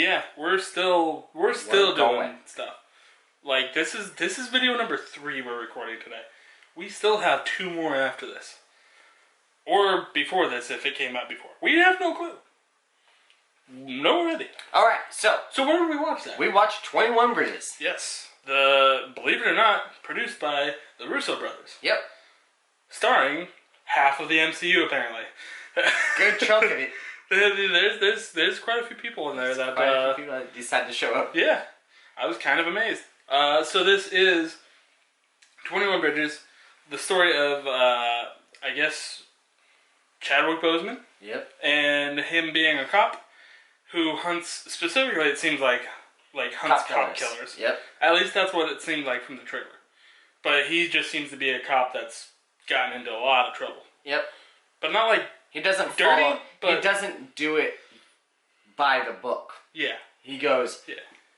yeah, we're still doing stuff. Like this is video number 3 we're recording today. We still have 2 more after this, or before this if it came out before. We have no clue. No idea. All right, so where did we watch that? We watched 21 Bridges. Yes, believe it or not, produced by the Russo brothers. Yep. Starring half of the MCU apparently. Good chunk of it. There's quite a few people in there that quite a few people that decided to show up. Yeah, I was kind of amazed. So this is 21 Bridges, the story of I guess Chadwick Boseman. Yep. And him being a cop who hunts, specifically it seems like hunts cop killers. Yep. At least that's what it seemed like from the trailer. But he just seems to be a cop that's gotten into a lot of trouble. Yep. But not like he doesn't dirty, follow, but he doesn't do it by the book. Yeah. He goes,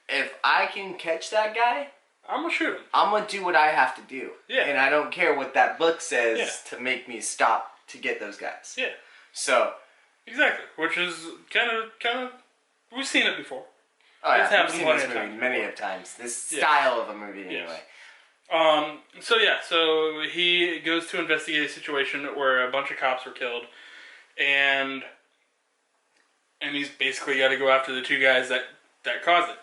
if I can catch that guy, I'm gonna shoot him. I'm gonna do what I have to do. Yeah. And I don't care what that book says to make me stop to get those guys. Yeah. So. Exactly. Which is kind of we've seen it before. Oh yeah, we've seen this movie many of times. This style of a movie anyway. So he goes to investigate a situation where a bunch of cops were killed, and he's basically got to go after the 2 guys that caused it.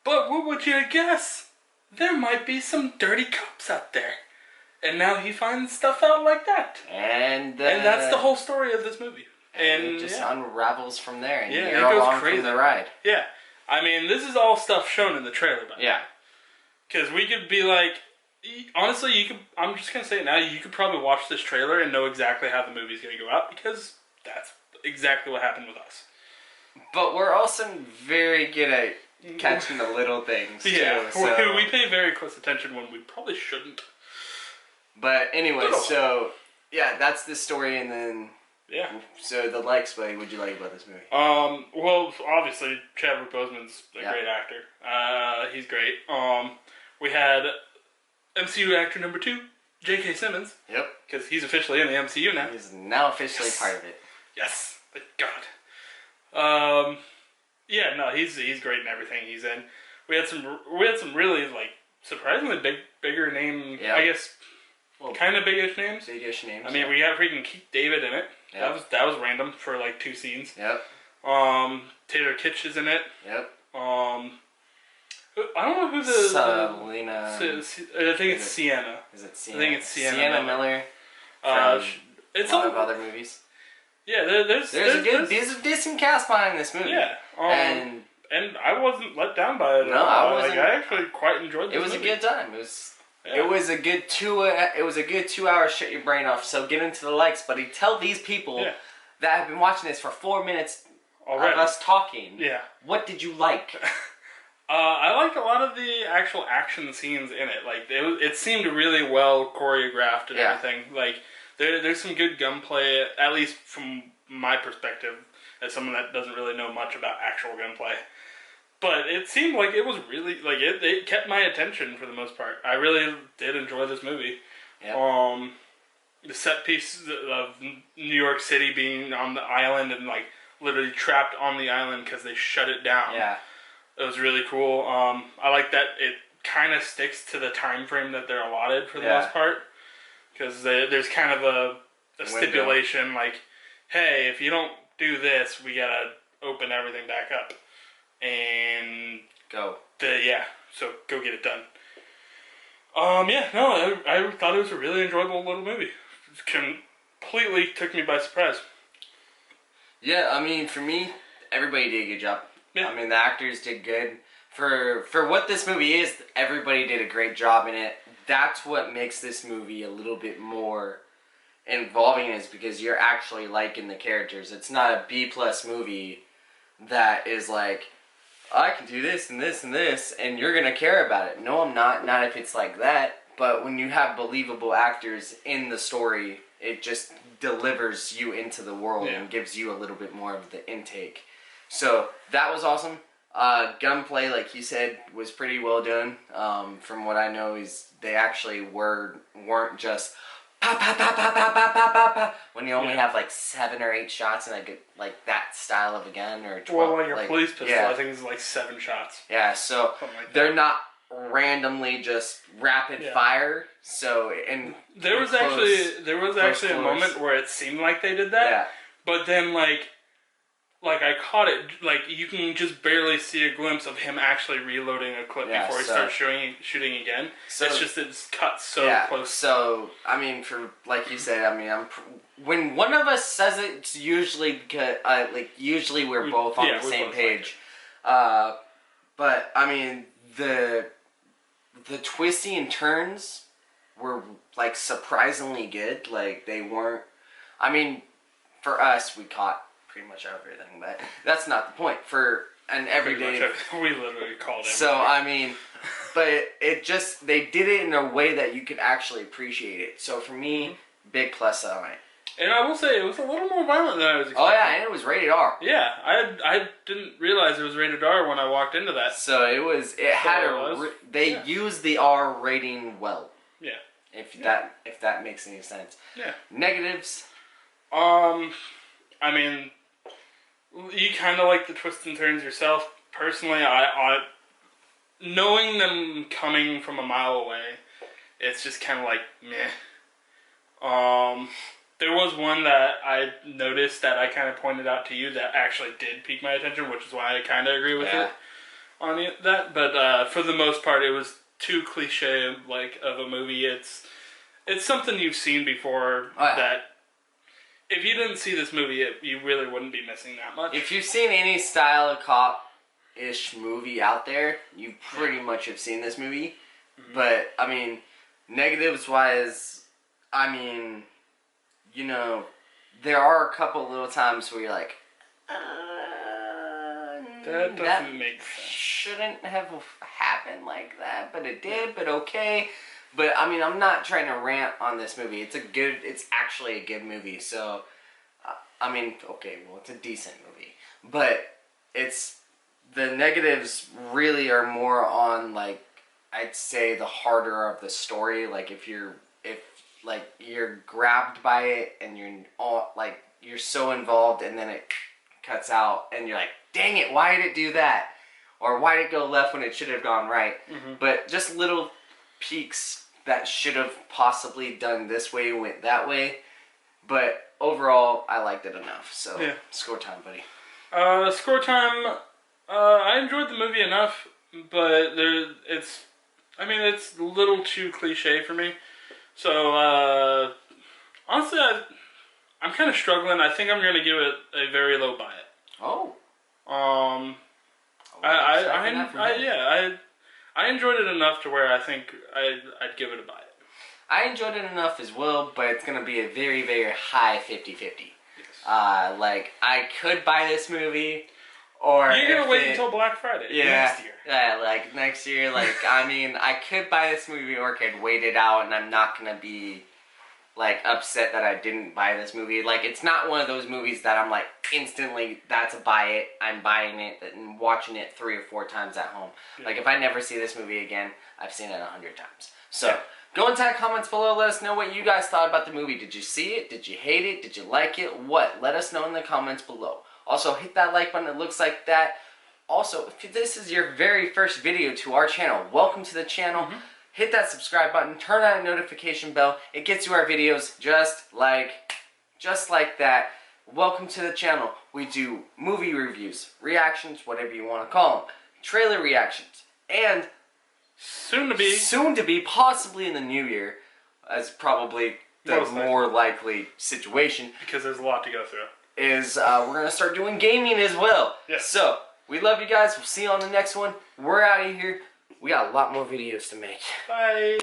But what would you guess? There might be some dirty cops out there, and now he finds stuff out like that. And that's the whole story of this movie. And it just unravels from there, and it you're goes along crazy. for the ride. Yeah, I mean, this is all stuff shown in the trailer, by the way. Because we could be like, honestly, you could. I'm just gonna say it now. You could probably watch this trailer and know exactly how the movie's gonna go out because that's exactly what happened with us. But we're also very good at catching the little things. Yeah, too, so. we pay very close attention when we probably shouldn't. But anyway, so yeah, that's the story, and then. Yeah. So the likes, what would you like about this movie? Well, obviously Chadwick Boseman's a great actor. He's great. We had MCU actor number 2, J.K. Simmons. Yep. Because he's officially in the MCU now. He's now officially part of it. Yes. Thank God. Yeah. No, he's great in everything he's in. We had some really like surprisingly bigger name. Yep. I guess. Well, kind of big-ish names. Big-ish names. I mean, we got freaking Keith David in it. Yep. That was random for like 2 scenes. Yep. Taylor Kitsch is in it. Yep. I don't know who the Selena. I think it's Sienna. Is it Sienna? I think it's Sienna. Sienna Miller. From it's a lot of other movies. Yeah, there's Yeah. And I wasn't let down by it. No, I wasn't. Like, I actually quite enjoyed this. It was movie. a good time. It was a good 2 hours shut your brain off. So get into the likes, buddy. Tell these people that have been watching this for 4 minutes already of us talking. Yeah. What did you like? I liked a lot of the actual action scenes in it. Like it seemed really well choreographed and everything. Like there's some good gunplay, at least from my perspective, as someone that doesn't really know much about actual gunplay. But it seemed like it was really, like, it kept my attention for the most part. I really did enjoy this movie. Yep. The set piece of New York City being on the island and, like, literally trapped on the island because they shut it down. Yeah. It was really cool. I like that it kind of sticks to the time frame that they're allotted for the most part. Because there's kind of a stipulation, like, hey, if you don't do this, we gotta open everything back up. And go. So go get it done. I thought it was a really enjoyable little movie. It completely took me by surprise. Yeah, I mean, for me, everybody did a good job. Yeah. I mean, the actors did good. For what this movie is, everybody did a great job in it. That's what makes this movie a little bit more involving, is because you're actually liking the characters. It's not a B-plus movie that is like, I can do this and this and this, and you're going to care about it. No, I'm not. Not if it's like that. But when you have believable actors in the story, it just delivers you into the world and gives you a little bit more of the intake. So that was awesome. Gunplay, like you said, was pretty well done. From what I know, is they actually weren't just pop, pop, pop, pop, pop, pop, pop, pop, pop, when you only have like 7 or 8 shots and like that style of a gun, or 12. Well, like your police pistol, I think it's like 7 shots. Yeah, so like they're not randomly just rapid fire. So there was actually a moment where it seemed like they did that. Yeah. But then like I caught it, like you can just barely see a glimpse of him actually reloading a clip before he starts shooting again. So it's cut so close. So I mean, for like you said, I mean, when one of us says it, it's usually good. Usually we're both on the same page. But I mean, the twisting and turns were like surprisingly good. Like they weren't. I mean, for us, we caught pretty much everything, but that's not the point. For an everyday, we literally called it. So I mean, but it just, they did it in a way that you could actually appreciate it. So for me, big plus on it. And I will say, it was a little more violent than I was expecting. Oh yeah, and it was rated R. Yeah, I didn't realize it was rated R when I walked into that. So they used the R rating well. Yeah. If that makes any sense. Yeah. Negatives. I mean, you kind of like the twists and turns yourself. Personally, I knowing them coming from a mile away, it's just kind of like meh. There was one that I noticed that I kind of pointed out to you that actually did pique my attention, which is why I kind of agree with it on that. But for the most part, it was too cliche like of a movie. It's something you've seen before that. If you didn't see this movie, you really wouldn't be missing that much. If you've seen any style of cop-ish movie out there, you pretty much have seen this movie. Mm-hmm. But, I mean, negatives-wise, I mean, you know, there are a couple little times where you're like, that doesn't make sense. Shouldn't have happened like that, but it did, but okay. But, I mean, I'm not trying to rant on this movie. It's actually a good movie. So, I mean, okay, well, it's a decent movie. But the negatives really are more on, like, I'd say the harder of the story. Like, if you're grabbed by it and you're so involved and then it cuts out and you're like, dang it, why did it do that? Or why did it go left when it should have gone right? Mm-hmm. But just little peaks that should have possibly done this way, went that way. But overall, I liked it enough. So, score time, buddy. Score time, I enjoyed the movie enough, but it's a little too cliche for me. So, honestly, I'm kind of struggling. I think I'm going to give it a very low buy it. Oh. I enjoyed it enough to where I think I'd give it a buy it. I enjoyed it enough as well, but it's going to be a very, very high 50-50. Yes. Like, I could buy this movie, or you're going to wait until Black Friday next year. Yeah, like, next year, like, I mean, I could buy this movie, or I could wait it out, and I'm not going to be, like, upset that I didn't buy this movie. Like, it's not one of those movies that I'm like, instantly, that's a buy it, I'm buying it, and watching it 3 or 4 times at home. Yeah. Like, if I never see this movie again, I've seen it 100 times. So, go into the comments below, let us know what you guys thought about the movie. Did you see it? Did you hate it? Did you like it? What? Let us know in the comments below. Also, hit that like button, it looks like that. Also, if this is your very first video to our channel, welcome to the channel. Mm-hmm. Hit that subscribe button, turn on the notification bell. It gets you our videos just like that. Welcome to the channel. We do movie reviews, reactions, whatever you want to call them, trailer reactions, and soon to be, possibly in the new year, as probably the more likely situation. Because there's a lot to go through. Is we're going to start doing gaming as well. Yes. So, we love you guys. We'll see you on the next one. We're out of here. We got a lot more videos to make. Bye.